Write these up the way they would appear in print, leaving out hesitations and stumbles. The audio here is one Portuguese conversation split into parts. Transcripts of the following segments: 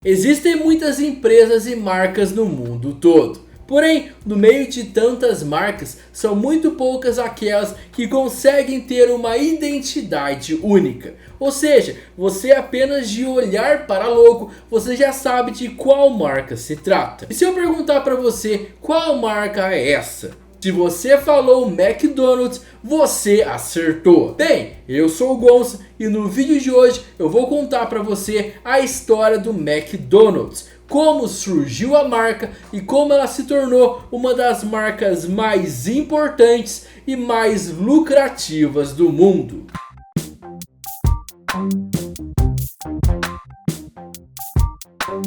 Existem muitas empresas e marcas no mundo todo. Porém, no meio de tantas marcas, são muito poucas aquelas que conseguem ter uma identidade única. Ou seja, você apenas de olhar para a logo, você já sabe de qual marca se trata. E se eu perguntar para você qual marca é essa? Se você falou McDonald's, você acertou. Bem, eu sou o Gonça e no vídeo de hoje eu vou contar para você a história do McDonald's. Como surgiu a marca e como ela se tornou uma das marcas mais importantes e mais lucrativas do mundo.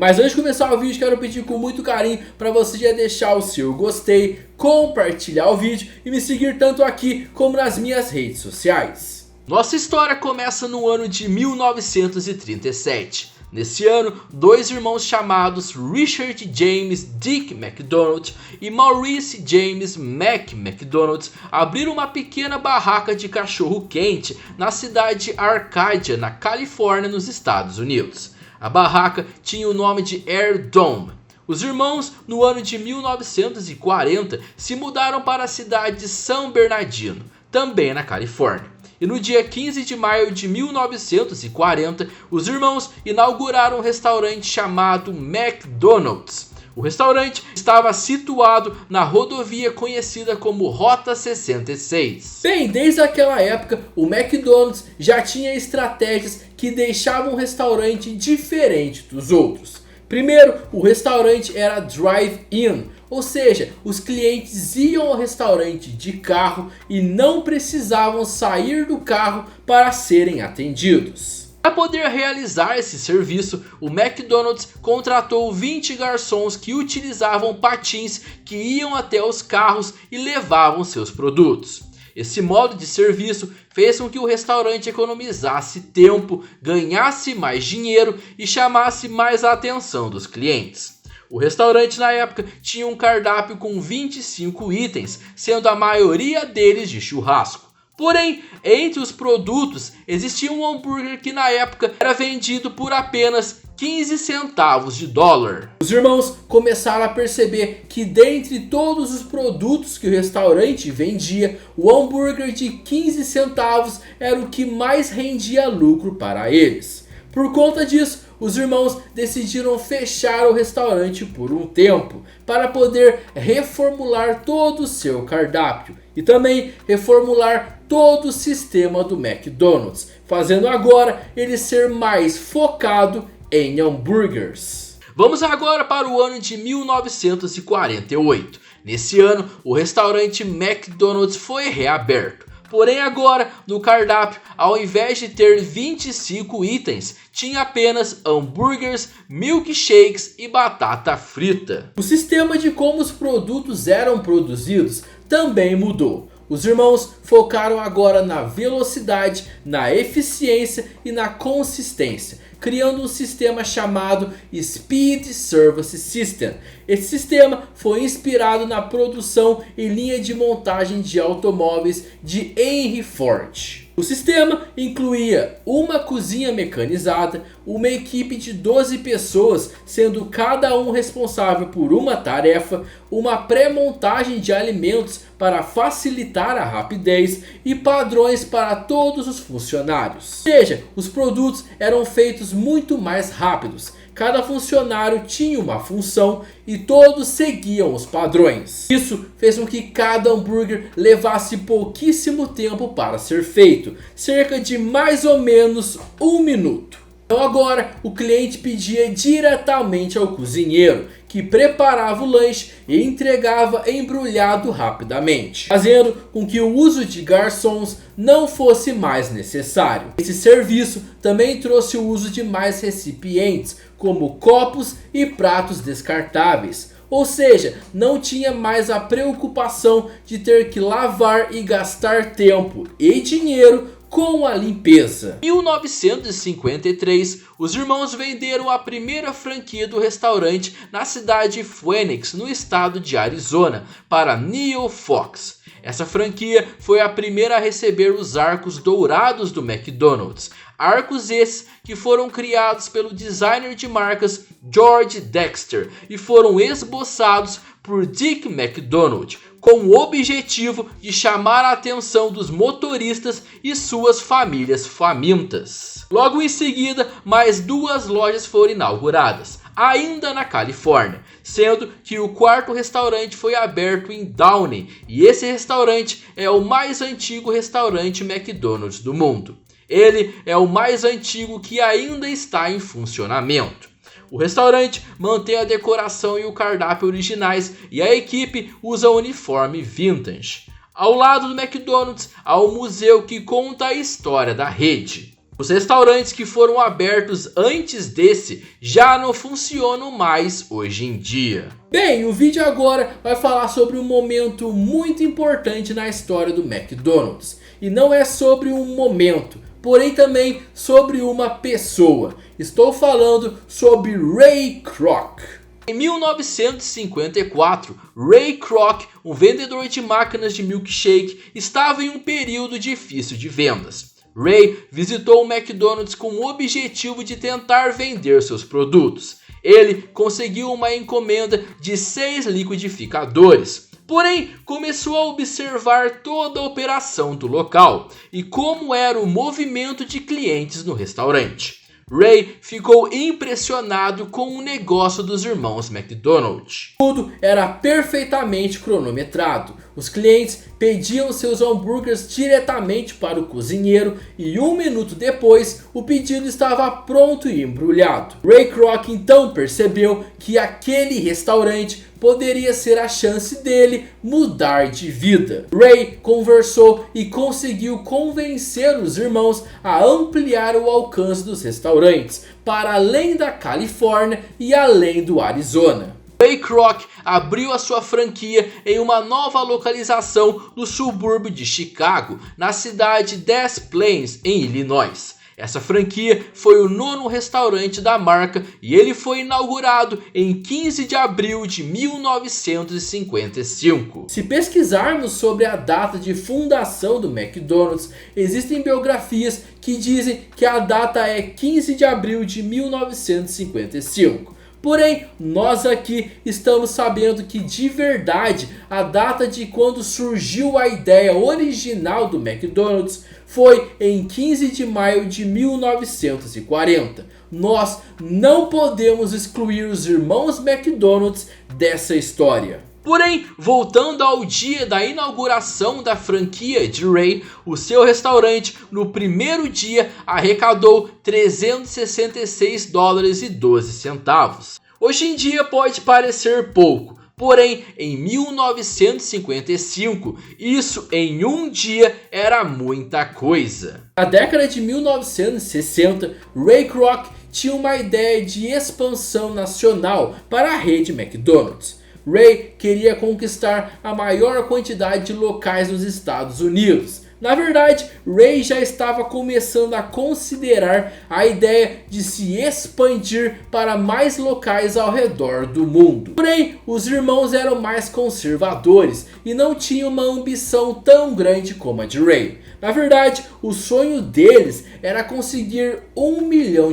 Mas antes de começar o vídeo, quero pedir com muito carinho para você já deixar o seu gostei, compartilhar o vídeo e me seguir tanto aqui como nas minhas redes sociais. Nossa história começa no ano de 1937. Nesse ano, dois irmãos chamados Richard James Dick McDonald e Maurice James McDonald abriram uma pequena barraca de cachorro quente na cidade de Arcadia, na Califórnia, nos Estados Unidos. A barraca tinha o nome de Air Dome. Os irmãos, no ano de 1940, se mudaram para a cidade de San Bernardino, também na Califórnia. E no dia 15 de maio de 1940, os irmãos inauguraram um restaurante chamado McDonald's. O restaurante estava situado na rodovia conhecida como Rota 66. Bem, desde aquela época, o McDonald's já tinha estratégias que deixavam o restaurante diferente dos outros. Primeiro, o restaurante era drive-in, ou seja, os clientes iam ao restaurante de carro e não precisavam sair do carro para serem atendidos. Para poder realizar esse serviço, o McDonald's contratou 20 garçons que utilizavam patins que iam até os carros e levavam seus produtos. Esse modo de serviço fez com que o restaurante economizasse tempo, ganhasse mais dinheiro e chamasse mais a atenção dos clientes. O restaurante na época tinha um cardápio com 25 itens, sendo a maioria deles de churrasco. Porém, entre os produtos existia um hambúrguer que na época era vendido por apenas 15 centavos de dólar. Os irmãos começaram a perceber que dentre todos os produtos que o restaurante vendia, o hambúrguer de 15 centavos era o que mais rendia lucro para eles. Por conta disso, os irmãos decidiram fechar o restaurante por um tempo para poder reformular todo o seu cardápio e também reformular todo o sistema do McDonald's, fazendo agora ele ser mais focado em hambúrgueres. Vamos agora para o ano de 1948. Nesse ano, o restaurante McDonald's foi reaberto. Porém agora, no cardápio, ao invés de ter 25 itens, tinha apenas hambúrgueres, milkshakes e batata frita. O sistema de como os produtos eram produzidos também mudou. Os irmãos focaram agora na velocidade, na eficiência e na consistência, criando um sistema chamado Speed Service System. Esse sistema foi inspirado na produção em linha de montagem de automóveis de Henry Ford. O sistema incluía uma cozinha mecanizada, uma equipe de 12 pessoas, sendo cada um responsável por uma tarefa, uma pré-montagem de alimentos para facilitar a rapidez e padrões para todos os funcionários. Ou seja, os produtos eram feitos muito mais rápidos. Cada funcionário tinha uma função e todos seguiam os padrões. Isso fez com que cada hambúrguer levasse pouquíssimo tempo para ser feito, cerca de mais ou menos 1 minuto. Então agora o cliente pedia diretamente ao cozinheiro, que preparava o lanche e entregava embrulhado rapidamente, fazendo com que o uso de garçons não fosse mais necessário. Esse serviço também trouxe o uso de mais recipientes, como copos e pratos descartáveis. Ou seja, não tinha mais a preocupação de ter que lavar e gastar tempo e dinheiro com a limpeza. Em 1953, os irmãos venderam a primeira franquia do restaurante na cidade de Phoenix, no estado de Arizona, para Neil Fox. Essa franquia foi a primeira a receber os arcos dourados do McDonald's. Arcos esses que foram criados pelo designer de marcas George Dexter e foram esboçados por Dick McDonald, com o objetivo de chamar a atenção dos motoristas e suas famílias famintas. Logo em seguida, mais 2 lojas foram inauguradas, ainda na Califórnia, sendo que o 4º restaurante foi aberto em Downey, e esse restaurante é o mais antigo restaurante McDonald's do mundo. Ele é o mais antigo que ainda está em funcionamento. O restaurante mantém a decoração e o cardápio originais e a equipe usa uniforme vintage. Ao lado do McDonald's há um museu que conta a história da rede. Os restaurantes que foram abertos antes desse já não funcionam mais hoje em dia. Bem, o vídeo agora vai falar sobre um momento muito importante na história do McDonald's. E não é sobre um momento, porém também sobre uma pessoa. Estou falando sobre Ray Kroc. Em 1954, Ray Kroc, um vendedor de máquinas de milkshake, estava em um período difícil de vendas. Ray visitou o McDonald's com o objetivo de tentar vender seus produtos. Ele conseguiu uma encomenda de 6 liquidificadores. Porém, começou a observar toda a operação do local e como era o movimento de clientes no restaurante. Ray ficou impressionado com o negócio dos irmãos McDonald. Tudo era perfeitamente cronometrado. Os clientes pediam seus hambúrgueres diretamente para o cozinheiro e 1 minuto depois o pedido estava pronto e embrulhado. Ray Kroc então percebeu que aquele restaurante poderia ser a chance dele mudar de vida. Ray conversou e conseguiu convencer os irmãos a ampliar o alcance dos restaurantes para além da Califórnia e além do Arizona. Ray Kroc abriu a sua franquia em uma nova localização no subúrbio de Chicago, na cidade Des Plaines, em Illinois. Essa franquia foi o 9º restaurante da marca e ele foi inaugurado em 15 de abril de 1955. Se pesquisarmos sobre a data de fundação do McDonald's, existem biografias que dizem que a data é 15 de abril de 1955. Porém, nós aqui estamos sabendo que de verdade a data de quando surgiu a ideia original do McDonald's foi em 15 de maio de 1940. Nós não podemos excluir os irmãos McDonald's dessa história. Porém, voltando ao dia da inauguração da franquia de Ray, o seu restaurante no primeiro dia arrecadou $366,12. Hoje em dia pode parecer pouco, porém em 1955 isso em um dia era muita coisa. Na década de 1960, Ray Kroc tinha uma ideia de expansão nacional para a rede McDonald's. Ray queria conquistar a maior quantidade de locais nos Estados Unidos. Na verdade, Ray já estava começando a considerar a ideia de se expandir para mais locais ao redor do mundo. Porém, os irmãos eram mais conservadores e não tinham uma ambição tão grande como a de Ray. Na verdade, o sonho deles era conseguir $1 milhão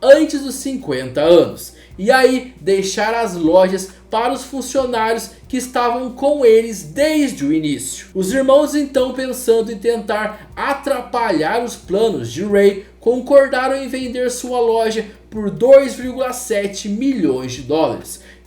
antes dos 50 anos. E aí deixar as lojas para os funcionários que estavam com eles desde o início. Os irmãos então, pensando em tentar atrapalhar os planos de Ray, concordaram em vender sua loja por $2,7 milhões,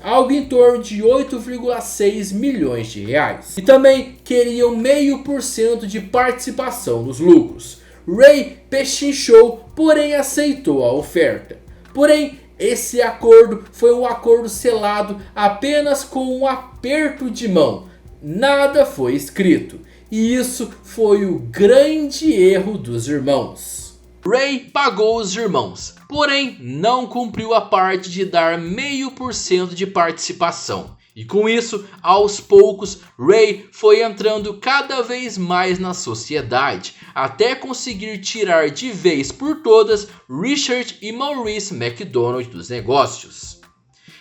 algo em torno de 8,6 milhões de reais. E também queriam 0,5% de participação nos lucros. Ray pechinchou, porém aceitou a oferta. Porém, esse acordo foi um acordo selado apenas com um aperto de mão. Nada foi escrito. E isso foi o grande erro dos irmãos. Ray pagou os irmãos, porém não cumpriu a parte de dar 0,5% de participação. E com isso, aos poucos, Ray foi entrando cada vez mais na sociedade, até conseguir tirar de vez por todas Richard e Maurice McDonald dos negócios.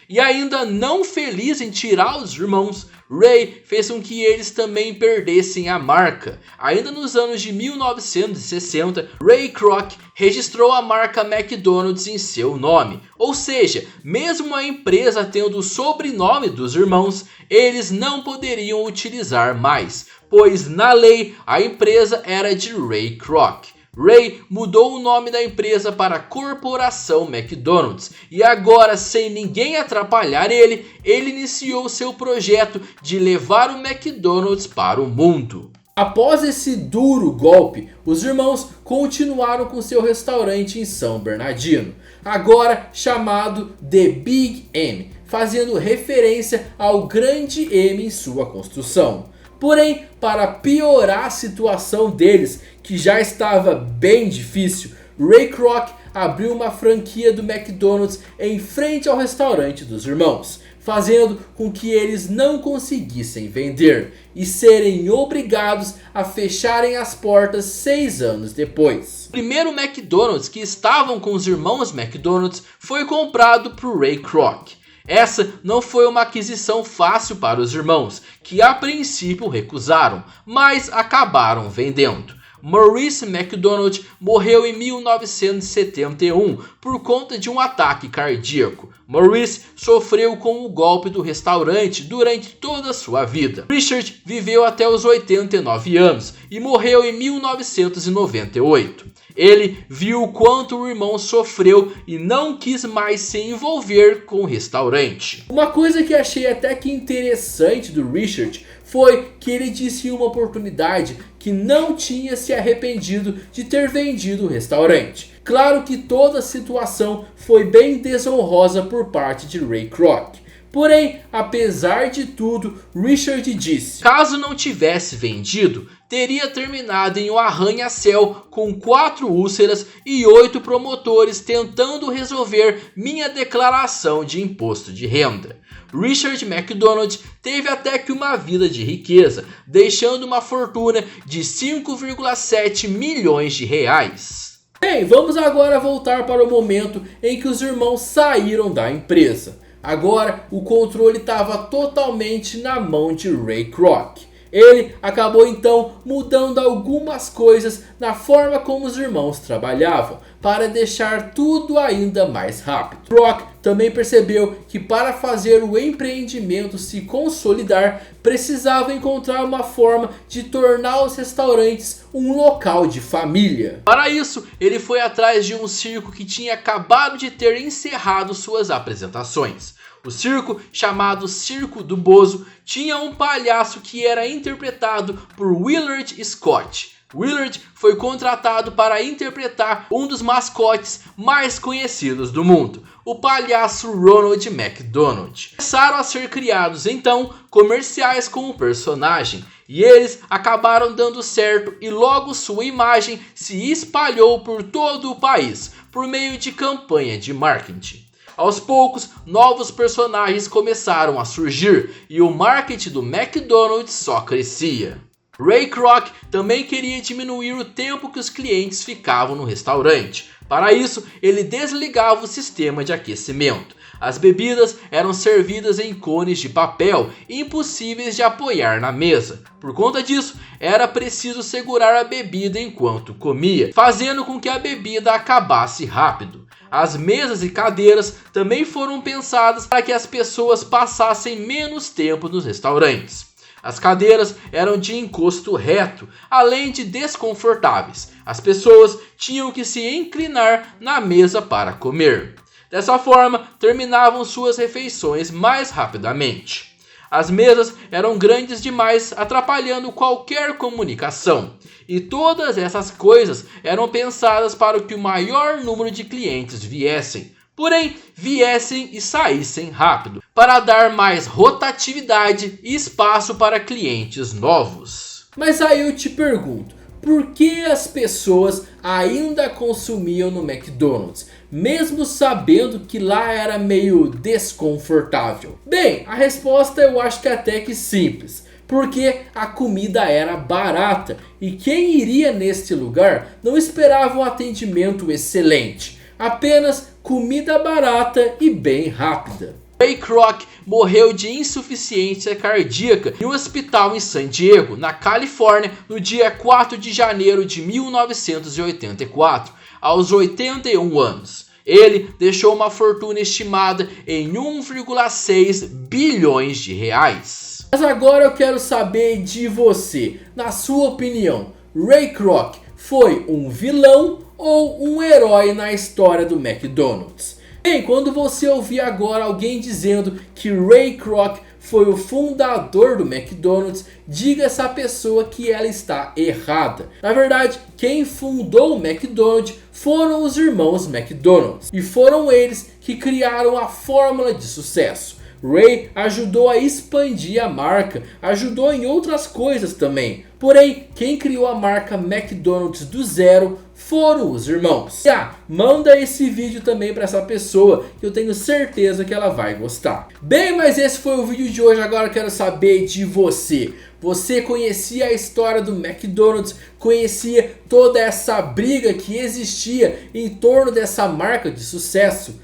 E ainda não feliz em tirar os irmãos, Ray fez com que eles também perdessem a marca. Ainda nos anos de 1960, Ray Kroc registrou a marca McDonald's em seu nome. Ou seja, mesmo a empresa tendo o sobrenome dos irmãos, eles não poderiam utilizar mais, pois na lei a empresa era de Ray Kroc. Ray mudou o nome da empresa para Corporação McDonald's e agora, sem ninguém atrapalhar ele iniciou seu projeto de levar o McDonald's para o mundo. Após esse duro golpe, os irmãos continuaram com seu restaurante em São Bernardino, agora chamado The Big M, fazendo referência ao grande M em sua construção. Porém, para piorar a situação deles, que já estava bem difícil, Ray Kroc abriu uma franquia do McDonald's em frente ao restaurante dos irmãos, fazendo com que eles não conseguissem vender e serem obrigados a fecharem as portas 6 anos depois. O primeiro McDonald's que estavam com os irmãos McDonald's foi comprado por Ray Kroc. Essa não foi uma aquisição fácil para os irmãos, que a princípio recusaram, mas acabaram vendendo. Maurice McDonald morreu em 1971 por conta de um ataque cardíaco. Maurice sofreu com o golpe do restaurante durante toda a sua vida. Richard viveu até os 89 anos e morreu em 1998. Ele viu o quanto o irmão sofreu e não quis mais se envolver com o restaurante. Uma coisa que achei até que interessante do Richard foi que ele disse em uma oportunidade que não tinha se arrependido de ter vendido o restaurante. Claro que toda a situação foi bem desonrosa por parte de Ray Kroc. Porém, apesar de tudo, Richard disse: caso não tivesse vendido, teria terminado em um arranha-céu com 4 úlceras e 8 promotores tentando resolver minha declaração de imposto de renda. Richard McDonald teve até que uma vida de riqueza, deixando uma fortuna de 5,7 milhões de reais. Bem, vamos agora voltar para o momento em que os irmãos saíram da empresa. Agora o controle estava totalmente na mão de Ray Kroc. Ele acabou então mudando algumas coisas na forma como os irmãos trabalhavam, para deixar tudo ainda mais rápido. Kroc também percebeu que para fazer o empreendimento se consolidar, precisava encontrar uma forma de tornar os restaurantes um local de família. Para isso, ele foi atrás de um circo que tinha acabado de ter encerrado suas apresentações. O circo, chamado Circo do Bozo, tinha um palhaço que era interpretado por Willard Scott. Willard foi contratado para interpretar um dos mascotes mais conhecidos do mundo, o palhaço Ronald McDonald. Começaram a ser criados então comerciais com o personagem, e eles acabaram dando certo e logo sua imagem se espalhou por todo o país, por meio de campanha de marketing. Aos poucos, novos personagens começaram a surgir e o marketing do McDonald's só crescia. Ray Kroc também queria diminuir o tempo que os clientes ficavam no restaurante. Para isso, ele desligava o sistema de aquecimento. As bebidas eram servidas em cones de papel, impossíveis de apoiar na mesa. Por conta disso, era preciso segurar a bebida enquanto comia, fazendo com que a bebida acabasse rápido. As mesas e cadeiras também foram pensadas para que as pessoas passassem menos tempo nos restaurantes. As cadeiras eram de encosto reto, além de desconfortáveis. As pessoas tinham que se inclinar na mesa para comer. Dessa forma, terminavam suas refeições mais rapidamente. As mesas eram grandes demais, atrapalhando qualquer comunicação. E todas essas coisas eram pensadas para que o maior número de clientes viessem. Porém, viessem e saíssem rápido, para dar mais rotatividade e espaço para clientes novos. Mas aí eu te pergunto, por que as pessoas ainda consumiam no McDonald's, mesmo sabendo que lá era meio desconfortável? Bem, a resposta eu acho que é até que simples. Porque a comida era barata e quem iria neste lugar não esperava um atendimento excelente. Apenas comida barata e bem rápida. Ray Kroc morreu de insuficiência cardíaca em um hospital em San Diego, na Califórnia, no dia 4 de janeiro de 1984, aos 81 anos. Ele deixou uma fortuna estimada em 1,6 bilhões de reais. Mas agora eu quero saber de você. Na sua opinião, Ray Kroc foi um vilão ou um herói na história do McDonald's? Bem, quando você ouvir agora alguém dizendo que Ray Kroc foi o fundador do McDonald's, diga a essa pessoa que ela está errada. Na verdade, quem fundou o McDonald's foram os irmãos McDonald's. E foram eles que criaram a fórmula de sucesso. Ray ajudou a expandir a marca, ajudou em outras coisas também. Porém, quem criou a marca McDonald's do zero foram os irmãos. Manda esse vídeo também para essa pessoa, que eu tenho certeza que ela vai gostar. Bem, mas esse foi o vídeo de hoje. Agora eu quero saber de você. Você conhecia a história do McDonald's? Conhecia toda essa briga que existia em torno dessa marca de sucesso?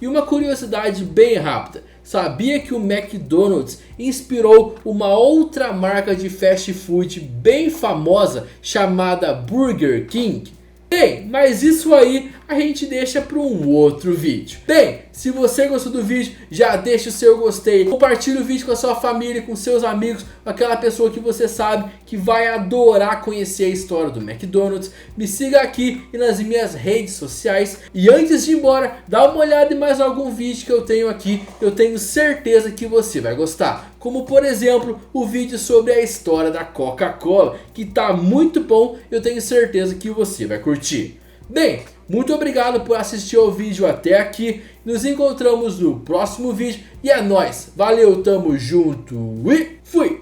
E uma curiosidade bem rápida. Sabia que o McDonald's inspirou uma outra marca de fast food bem famosa chamada Burger King? Bem, mas isso aí a gente deixa para um outro vídeo. Bem, se você gostou do vídeo, já deixa o seu gostei. Compartilhe o vídeo com a sua família, com seus amigos, com aquela pessoa que você sabe que vai adorar conhecer a história do McDonald's. Me siga aqui e nas minhas redes sociais. E antes de ir embora, dá uma olhada em mais algum vídeo que eu tenho aqui. Eu tenho certeza que você vai gostar. Como por exemplo, o vídeo sobre a história da Coca-Cola, que tá muito bom. Eu tenho certeza que você vai curtir. Bem, muito obrigado por assistir ao vídeo até aqui. Nos encontramos no próximo vídeo. E é nóis. Valeu, tamo junto e fui!